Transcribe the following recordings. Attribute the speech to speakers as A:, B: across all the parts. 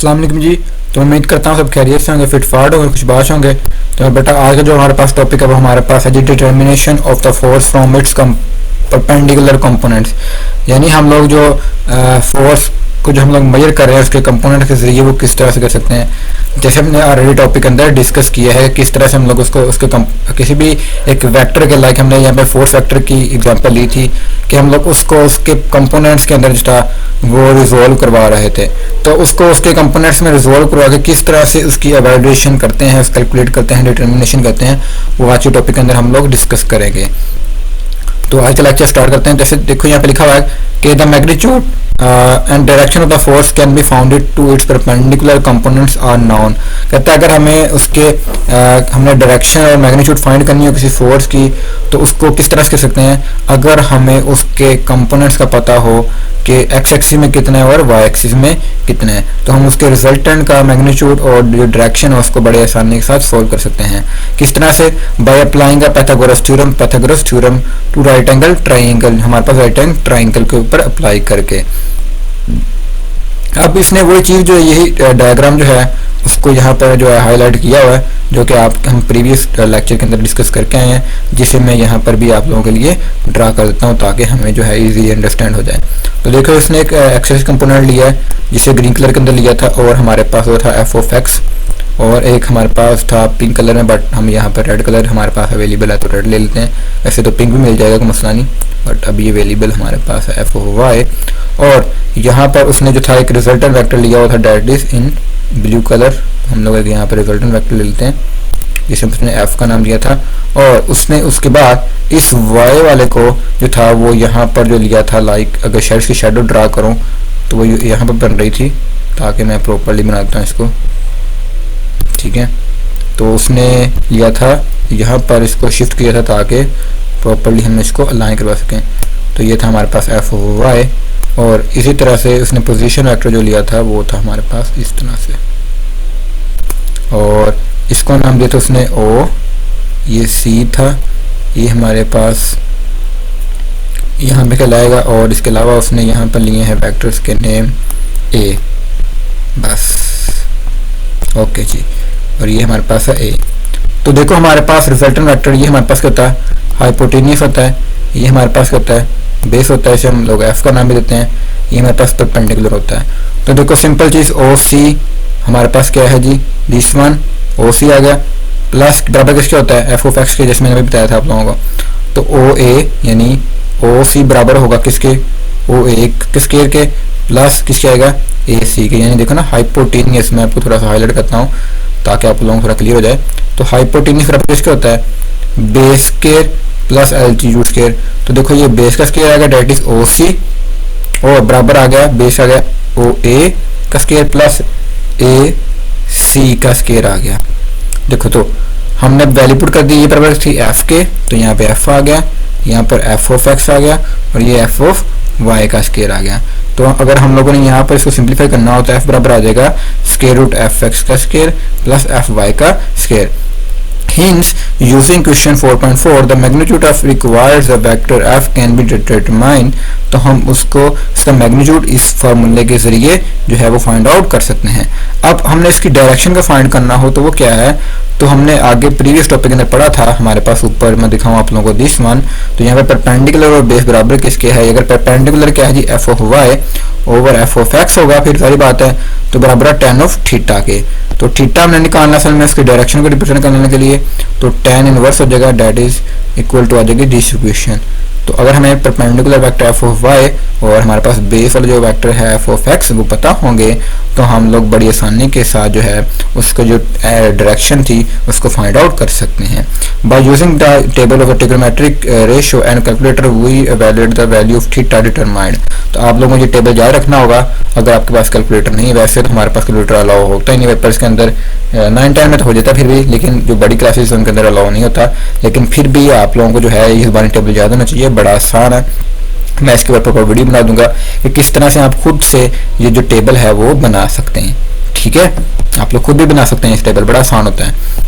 A: अस्सलाम वालेकुम जी। तो उम्मीद करता हूँ सब खैरियत से होंगे, फिट फाट होंगे, खुश बाश होंगे। तो बेटा आज का जो हमारे पास टॉपिक है वो हमारे पास है जी determination of the force from its perpendicular components. यानी हम लोग जो फोर्स को जो हम लोग मेजर कर रहे हैं उसके कंपोनेंट के जरिए वो किस तरह से कर सकते हैं। जैसे हमने ऑलरेडी टॉपिक के अंदर डिस्कस किया है किस तरह से हम लोग उसको उसके किसी भी एक वेक्टर के लाइक हमने यहाँ पे फोर्स वेक्टर की एग्जांपल ली थी कि हम लोग उसको उसके कंपोनेंट्स के अंदर जो था वो रिजोल्व करवा रहे थे। तो उसको उसके कंपोनेंट्स में रिजोल्व करवा के किस तरह से उसकी एवैल्यूएशन करते हैं, कैलकुलेट करते हैं, डिटर्मिनेशन करते हैं, वो आज के टॉपिक के अंदर हम लोग डिस्कस करेंगे। तो आज का लेक्चर स्टार्ट करते हैं। जैसे देखो यहाँ पे लिखा हुआ है कि the magnitude and direction of the force can be founded to its perpendicular components are known. कहता है अगर हमें उसके हमने डायरेक्शन और मैग्नीट्यूड फाइंड करनी हो किसी फोर्स की तो उसको किस तरह से कर सकते हैं, अगर हमें उसके कंपोनेंट्स का पता हो कि एक्स एक्सिस में कितने हैं और वाई एक्सिस में कितने हैं, तो हम उसके रिजल्टेंट का मैग्नीट्यूड और जो डायरेक्शन है उसको बड़े आसानी के साथ सोल्व कर सकते हैं। किस तरह से? By applying Pythagoras theorem to right angle triangle, हमारे पास राइट एंगल ट्राइंगल के ऊपर अप्लाई करके। अब इसने वो चीज़ जो यही डायग्राम जो है उसको यहाँ पर जो है हाईलाइट किया हुआ है, जो कि हम प्रीवियस लेक्चर के अंदर डिस्कस करके आए हैं, जिसे मैं यहाँ पर भी आप लोगों के लिए ड्रा कर देता हूँ ताकि हमें जो है इजी अंडरस्टैंड हो जाए। तो देखो इसने एक एक्सेस कंपोनेंट लिया है जिसे ग्रीन कलर के अंदर लिया था और हमारे पास वो था एफ ऑफ एक्स, और एक हमारे पास था पिंक कलर में, बट हम यहाँ पर रेड कलर हमारे पास अवेलेबल है तो रेड ले लेते हैं। वैसे तो पिंक भी मिल जाएगा कोई मसला नहीं, बट अभी अवेलेबल हमारे पास है एफ ऑफ वाई। और यहाँ पर उसने जो था एक रिजल्टेंट वेक्टर लिया हुआ था that is in blue colour, हम लोग यहाँ पर रिजल्टेंट वेक्टर ले लेते हैं जिसे उसने एफ का नाम दिया था। और उसने उसके बाद इस वाई वाले को जो था वो यहाँ पर जो लिया था, लाइक अगर शेड्स की शेडो ड्रा करूँ तो वो यहाँ पर बन रही थी, ताकि मैं प्रॉपरली बनाता हूँ इसको, ठीक है। तो उसने लिया था यहाँ पर, इसको शिफ्ट किया था ताकि प्रॉपरली हम इसको अलाइन करवा सकें। तो ये था हमारे पास एफ ओ वाई, और इसी तरह से उसने पोजीशन वेक्टर जो लिया था वो था हमारे पास इस तरह से, और इसको नाम दिया था उसने ओ, ये सी था, ये हमारे पास यहाँ पे कहलाएगा। और इसके अलावा उसने यहाँ पर लिए हैं वेक्टर्स के नेम ए, बस ओके जी, और ये हमारे पास है ए। तो देखो हमारे पास रिजल्टेंट वेक्टर ये हमारे पास क्या होता है, हाइपोटेनियस होता है, ये हमारे पास क्या होता है, बेस होता है, इसे हम लोग एफ का नाम भी देते हैं, ये हमारे पास परपेंडिकुलर होता है। तो देखो सिंपल चीज़ ओ सी हमारे पास क्या है जी, दिस वन ओ सी आ गया, प्लस बराबर किसके होता है, एफ ऑफ एक्स के, जैसे मैंने अभी बताया था आप लोगों को। तो ओ ए यानी ओ सी बराबर होगा किसके, ओ ए के स्क्वायर के, प्लस किसके आएगा, ए सी के। यानी देखो ना हाइपोटेनियस, मैं आपको थोड़ा सा हाईलाइट करता हूँ ताकि आप लोगों को थोड़ा क्लियर हो जाए। तो हाइपोटेनियस बराबर किसके होता है, base square plus altitude square. तो देखो ये बेस का स्क्वायर आ गया डेट इज ओ सी, और बराबर आ गया बेस आ गया ओ ए का स्क्वायर प्लस ए सी का स्क्वायर आ गया। देखो तो हमने वैल्यू पुट कर दी, ये बराबर थी एफ के, तो यहाँ पे एफ आ गया, यहाँ पर एफ ऑफ एक्स आ गया, और ये एफ ऑफ वाई का स्क्वायर आ गया। तो अगर हम लोगों ने यहाँ पर इसको सिंप्लीफाई करना हो तो एफ बराबर आ जाएगा स्क्वायर रूट एफ एक्स का स्क्वायर प्लस एफ वाई का square. Hence, using question 4.4, the magnitude of required the vector f can be determined। तो हम उसको इसका मैग्नीट्यूड इस फार्मूले के जरिए जो है वो फाइंड आउट कर सकते हैं। अब हमने इसकी डायरेक्शन का फाइंड करना हो तो वो क्या है, तो हमने आगे प्रीवियस टॉपिक के अंदर पढ़ा था, हमारे पास ऊपर मैं दिखाऊं आप लोगों को दिस वन। तो यहाँ पे परपेंडिकुलर और बेस बराबर किसके है, अगर परपेंडिकुलर क्या है जी F of Y over F of X होगा, फिर सारी बात है तो बराबर है tan ऑफ थीटा के। तो थीटा हमने निकालना असल में इसकी डायरेक्शन को रिप्रेजेंट करने के लिए, तो tan इनवर्स हो जाएगा डेट इज इक्वल टू आ जाएगी दिस इक्वेशन। तो अगर हमें perpendicular vector F of Y और हमारे पास बेस वाला जो वेक्टर है एफ ऑफ एक्स वो पता होंगे तो हम लोग बड़ी आसानी के साथ जो है उसको जो डायरेक्शन थी उसको फाइंड आउट कर सकते हैं। By using the table of trigonometric ratio and calculator we evaluate the value of theta determined. तो आप लोगों को ये टेबल याद रखना होगा अगर आपके पास कैलकुलेटर नहीं है। वैसे तो हमारे पास कैलकुलेटर अलाउ होता ही नहीं पेपर्स के अंदर, 9-10 में तो हो जाता फिर भी, लेकिन जो बड़ी क्लासेस उनके अंदर अलाउ नहीं होता। लेकिन फिर भी आप लोगों को जो है इस बारे टेबल याद होना चाहिए, बड़ा आसान है। मैं इसके ऊपर वीडियो बना दूंगा कि किस तरह से आप खुद से ये जो टेबल है वो बना सकते हैं, ठीक है। आप लोग खुद भी बना सकते हैं इस टेबल, बड़ा आसान होता है।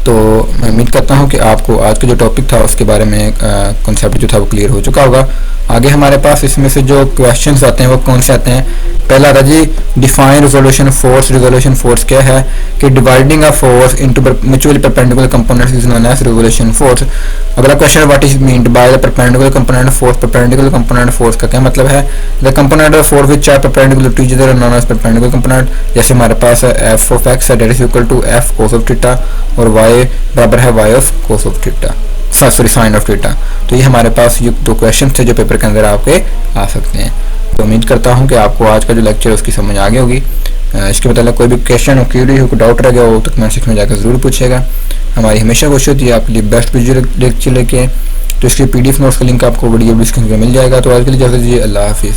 A: तो मैं उम्मीद करता हूँ कि आपको आज का जो टॉपिक था उसके बारे में कॉन्सेप्ट जो था वो क्लियर हो चुका होगा। आगे हमारे पास इसमें से जो क्वेश्चंस आते हैं वो कौन से आते हैं, पहला था जी define resolution force. Resolution force क्या है कि dividing a force into mutually perpendicular components is known as resolution force. अगला क्वेश्चन है what is meant by the perpendicular component force. Perpendicular component force का क्या मतलब है? The component of force which are perpendicular to each other are known as perpendicular component. जैसे हमारे पास है F of X that is equal to F cos of theta और Y बराबर है Y of cos of theta, sorry sine of theta. तो ये हमारे पास ये दो क्वेश्चन थे जो पेपर के अंदर आपके आ सकते हैं। तो उम्मीद करता हूँ कि आपको आज का जो लेक्चर है उसकी समझ आ गई होगी। इसके मतलब कोई भी क्वेश्चन हो, क्यूरी हो, कोई डाउट रह गया हो तो कमेंट सेक्शन में जाकर ज़रूर पूछेगा। हमारी हमेशा कोशिश होती है आपके लिए बेस्ट वीडियो लेक्चर लेके। तो इसके PDF नोट्स का लिंक आपको वीडियो डिस्क्रिप्शन में मिल जाएगा। तो आज के लिए इजाज़त दीजिए, अल्लाह हाफिज़।